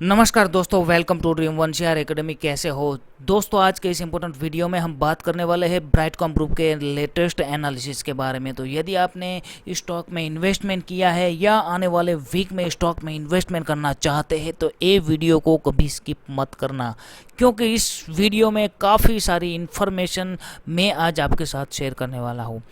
नमस्कार दोस्तों, welcome to Dream One Share Academy. कैसे हो दोस्तों? आज के इस इम्पोर्टेंट वीडियो में हम बात करने वाले हैं ब्राइटकॉम ग्रुप के लेटेस्ट एनालिसिस के बारे में। तो यदि आपने स्टॉक में इन्वेस्टमेंट किया है या आने वाले वीक में स्टॉक में इन्वेस्टमेंट करना चाहते हैं तो ये वीडियो को कभी स्किप मत करना, क्योंकि इस वीडियो में काफ़ी सारी इन्फॉर्मेशन मैं आज आपके साथ शेयर करने वाला हूँ।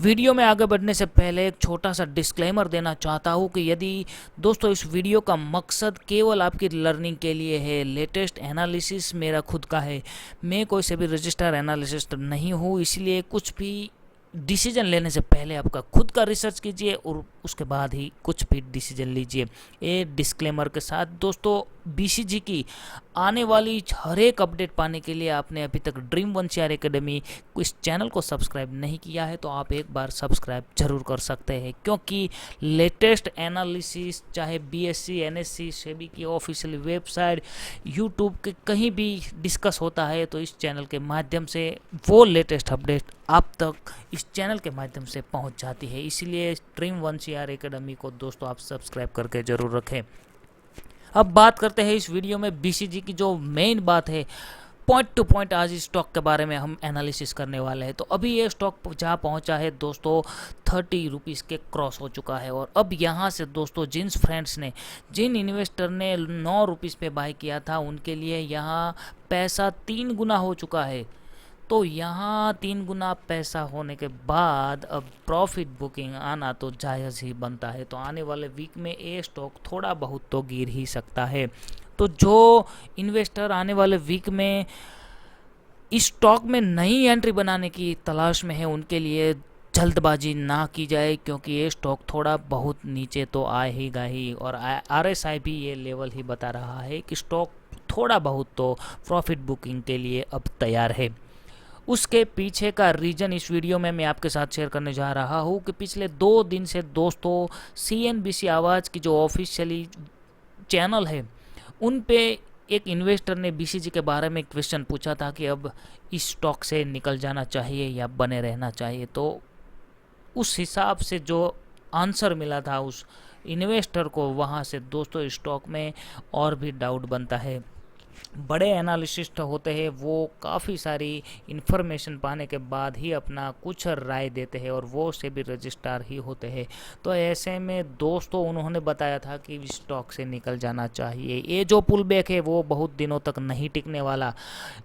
वीडियो में आगे बढ़ने से पहले एक छोटा सा डिस्क्लेमर देना चाहता हूँ कि यदि दोस्तों इस वीडियो का मकसद केवल आपकी लर्निंग के लिए है, लेटेस्ट एनालिसिस मेरा खुद का है, मैं कोई से भी रजिस्टर एनालिसिस्ट नहीं हूँ, इसलिए कुछ भी डिसीजन लेने से पहले आपका खुद का रिसर्च कीजिए और उसके बाद ही कुछ भी डिसीजन लीजिए। ये डिस्क्लेमर के साथ दोस्तों, बीसीजी की आने वाली हर एक अपडेट पाने के लिए आपने अभी तक ड्रीम वन शेयर एकेडमी को इस चैनल को सब्सक्राइब नहीं किया है तो आप एक बार सब्सक्राइब जरूर कर सकते हैं, क्योंकि लेटेस्ट एनालिसिस चाहे बीएससी एनएससी सेबी की ऑफिशियल वेबसाइट यूट्यूब के कहीं भी डिस्कस होता है तो इस चैनल के माध्यम से वो लेटेस्ट अपडेट आप तक इस चैनल के माध्यम से पहुंच जाती है। इसलिए ड्रीम वन शेयर एकेडमी को दोस्तों आप सब्सक्राइब करके ज़रूर रखें। अब बात करते हैं इस वीडियो में बीसीजी की जो मेन बात है, पॉइंट टू पॉइंट आज इस स्टॉक के बारे में हम एनालिसिस करने वाले हैं। तो अभी ये स्टॉक जहाँ पहुँचा है दोस्तों 30 रुपीज़ के क्रॉस हो चुका है, और अब यहाँ से दोस्तों जिन इन्वेस्टर ने 9 रुपीज़ पे बाय किया था उनके लिए यहाँ पैसा 3 गुना हो चुका है। तो यहाँ 3 गुना पैसा होने के बाद अब प्रॉफिट बुकिंग आना तो जायज़ ही बनता है। तो आने वाले वीक में ये स्टॉक थोड़ा बहुत तो गिर ही सकता है। तो जो इन्वेस्टर आने वाले वीक में इस स्टॉक में नई एंट्री बनाने की तलाश में है उनके लिए जल्दबाजी ना की जाए, क्योंकि ये स्टॉक थोड़ा बहुत नीचे तो आएगा ही, और आरएसआई भी ये लेवल ही बता रहा है कि स्टॉक थोड़ा बहुत तो प्रॉफिट बुकिंग के लिए अब तैयार है। उसके पीछे का रीज़न इस वीडियो में मैं आपके साथ शेयर करने जा रहा हूँ कि पिछले 2 दिन से दोस्तों सीएनबीसी आवाज़ की जो ऑफिशियली चैनल है उन पे एक इन्वेस्टर ने बीसीजी के बारे में क्वेश्चन पूछा था कि अब इस स्टॉक से निकल जाना चाहिए या बने रहना चाहिए। तो उस हिसाब से जो आंसर मिला था उस इन्वेस्टर को, वहाँ से दोस्तों स्टॉक में और भी डाउट बनता है। बड़े एनालिसिस्ट होते हैं वो काफ़ी सारी इन्फॉर्मेशन पाने के बाद ही अपना कुछ राय देते हैं, और वो से भी रजिस्ट्रार ही होते हैं। तो ऐसे में दोस्तों उन्होंने बताया था कि स्टॉक से निकल जाना चाहिए, ये जो पुल बैक है वो बहुत दिनों तक नहीं टिकने वाला,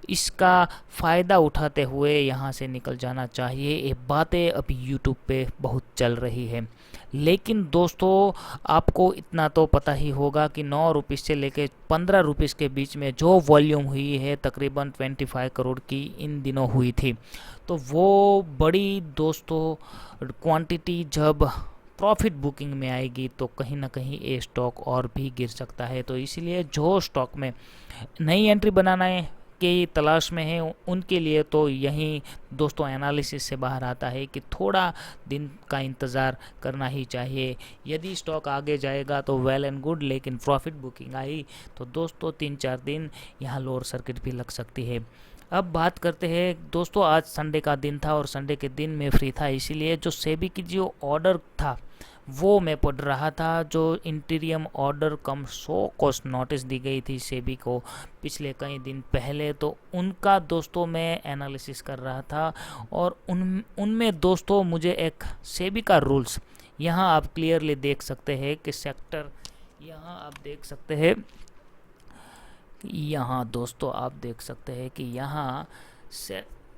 इसका फ़ायदा उठाते हुए यहाँ से निकल जाना चाहिए। ये बातें अभी यूट्यूब पे बहुत चल रही है। लेकिन दोस्तों आपको इतना तो पता ही होगा कि 9 रुपीज़ से लेके 15 रुपीज़ के बीच में जो वॉल्यूम हुई है तकरीबन 25 करोड़ की इन दिनों हुई थी। तो वो बड़ी दोस्तों क्वांटिटी जब प्रॉफिट बुकिंग में आएगी तो कहीं ना कहीं ये स्टॉक और भी गिर सकता है। तो इसलिए जो स्टॉक में नई एंट्री बनाना है की तलाश में है उनके लिए तो यही दोस्तों एनालिसिस से बाहर आता है कि थोड़ा दिन का इंतज़ार करना ही चाहिए। यदि स्टॉक आगे जाएगा तो वेल एंड गुड, लेकिन प्रॉफिट बुकिंग आई तो दोस्तों 3-4 दिन यहाँ लोअर सर्किट भी लग सकती है। अब बात करते हैं दोस्तों, आज संडे का दिन था और संडे के दिन में फ्री था, इसीलिए जो सेबी की जो ऑर्डर था वो मैं पढ़ रहा था। जो इंटीरियम ऑर्डर कम शो कॉस्ट नोटिस दी गई थी सेबी को पिछले कई दिन पहले, तो उनका दोस्तों मैं एनालिसिस कर रहा था, और उनमें दोस्तों मुझे एक सेबी का रूल्स यहाँ आप क्लियरली देख सकते हैं कि सेक्टर, यहाँ आप देख सकते हैं, यहाँ दोस्तों आप देख सकते हैं कि यहाँ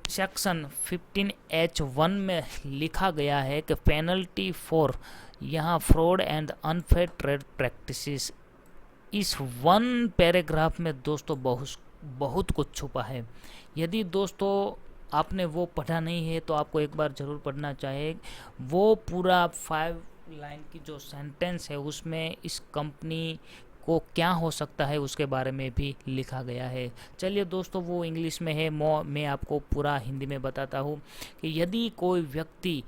सेक्शन 15H1 में लिखा गया है कि पेनल्टी फॉर यहाँ fraud and unfair trade practices. इस वन पैराग्राफ में दोस्तों बहुत कुछ छुपा है। यदि दोस्तों आपने वो पढ़ा नहीं है तो आपको एक बार ज़रूर पढ़ना चाहिए। वो पूरा 5 लाइन की जो सेंटेंस है उसमें इस कंपनी को क्या हो सकता है उसके बारे में भी लिखा गया है। चलिए दोस्तों वो इंग्लिश में है, मैं आपको पूरा हिंदी में बताता हूँ कि यदि कोई व्यक्ति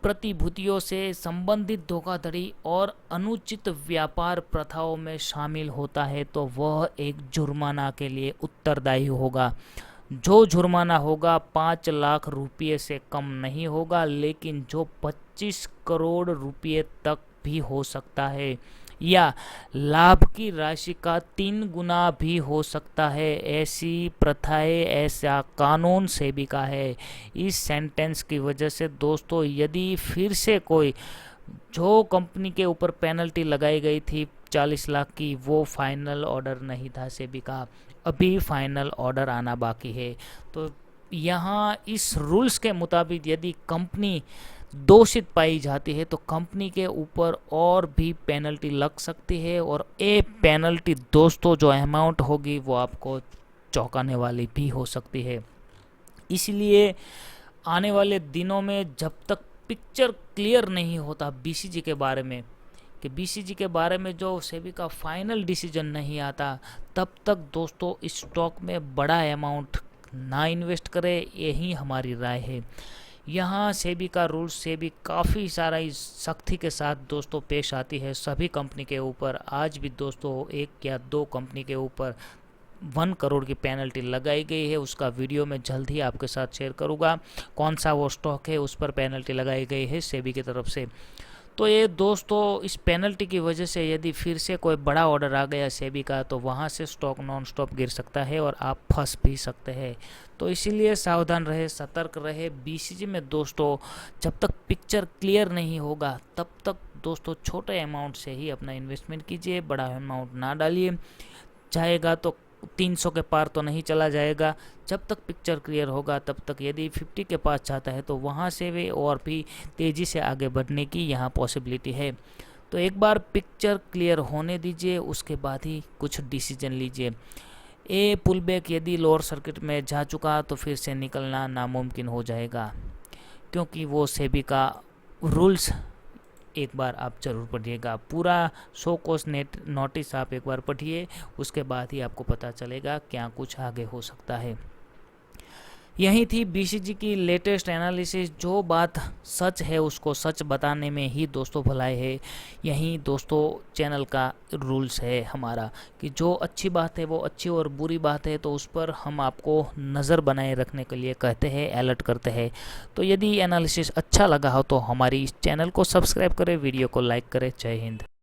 प्रतिभूतियों से संबंधित धोखाधड़ी और अनुचित व्यापार प्रथाओं में शामिल होता है तो वह एक जुर्माना के लिए उत्तरदायी होगा। जो जुर्माना होगा 5 लाख रुपये से कम नहीं होगा, लेकिन जो 25 करोड़ रुपये तक भी हो सकता है। या लाभ की राशि का 3 गुना भी हो सकता है। ऐसी प्रथाएं, ऐसा कानून सेबी का है। इस सेंटेंस की वजह से दोस्तों यदि फिर से कोई जो कंपनी के ऊपर पेनल्टी लगाई गई थी 40 लाख की, वो फाइनल ऑर्डर नहीं था सेबी का, अभी फाइनल ऑर्डर आना बाकी है। तो यहाँ इस रूल्स के मुताबिक यदि कंपनी दोषित पाई जाती है तो कंपनी के ऊपर और भी पेनल्टी लग सकती है, और ये पेनल्टी दोस्तों जो अमाउंट होगी वो आपको चौंकाने वाली भी हो सकती है। इसलिए आने वाले दिनों में जब तक पिक्चर क्लियर नहीं होता बीसीजी के बारे में, कि बीसीजी के बारे में जो सेबी का फाइनल डिसीजन नहीं आता, तब तक दोस्तों स्टॉक में बड़ा अमाउंट ना इन्वेस्ट करें, यही हमारी राय है। यहाँ सेबी का रूल्स, सेबी काफ़ी सारा इस सख्ती के साथ दोस्तों पेश आती है सभी कंपनी के ऊपर। आज भी दोस्तों 1 या 2 कंपनी के ऊपर 1 करोड़ की पेनल्टी लगाई गई है। उसका वीडियो मैं जल्द ही आपके साथ शेयर करूँगा, कौन सा वो स्टॉक है उस पर पेनल्टी लगाई गई है सेबी की तरफ से। तो ये दोस्तों इस पेनल्टी की वजह से यदि फिर से कोई बड़ा ऑर्डर आ गया सेबी का, तो वहाँ से स्टॉक नॉन स्टॉप गिर सकता है और आप फंस भी सकते हैं। तो इसीलिए सावधान रहे, सतर्क रहे। बीसीजी में दोस्तों जब तक पिक्चर क्लियर नहीं होगा तब तक दोस्तों छोटे अमाउंट से ही अपना इन्वेस्टमेंट कीजिए, बड़ा अमाउंट ना डालिए। जाएगा तो 300 के पार तो नहीं चला जाएगा। जब तक पिक्चर क्लियर होगा तब तक यदि 50 के पास जाता है तो वहाँ से वे और भी तेज़ी से आगे बढ़ने की यहाँ पॉसिबिलिटी है। तो एक बार पिक्चर क्लियर होने दीजिए, उसके बाद ही कुछ डिसीजन लीजिए। ए पुल बैक यदि लोअर सर्किट में जा चुका तो फिर से निकलना नामुमकिन हो जाएगा, क्योंकि वो सेबी का रूल्स एक बार आप ज़रूर पढ़िएगा। पूरा शो कॉज नोटिस आप एक बार पढ़िए, उसके बाद ही आपको पता चलेगा क्या कुछ आगे हो सकता है। यही थी बीसीजी की लेटेस्ट एनालिसिस। जो बात सच है उसको सच बताने में ही दोस्तों भलाई है। यही दोस्तों चैनल का रूल्स है हमारा, कि जो अच्छी बात है वो अच्छी और बुरी बात है तो उस पर हम आपको नज़र बनाए रखने के लिए कहते हैं, अलर्ट करते हैं। तो यदि एनालिसिस अच्छा लगा हो तो हमारी इस चैनल को सब्सक्राइब करें, वीडियो को लाइक करें। जय हिंद।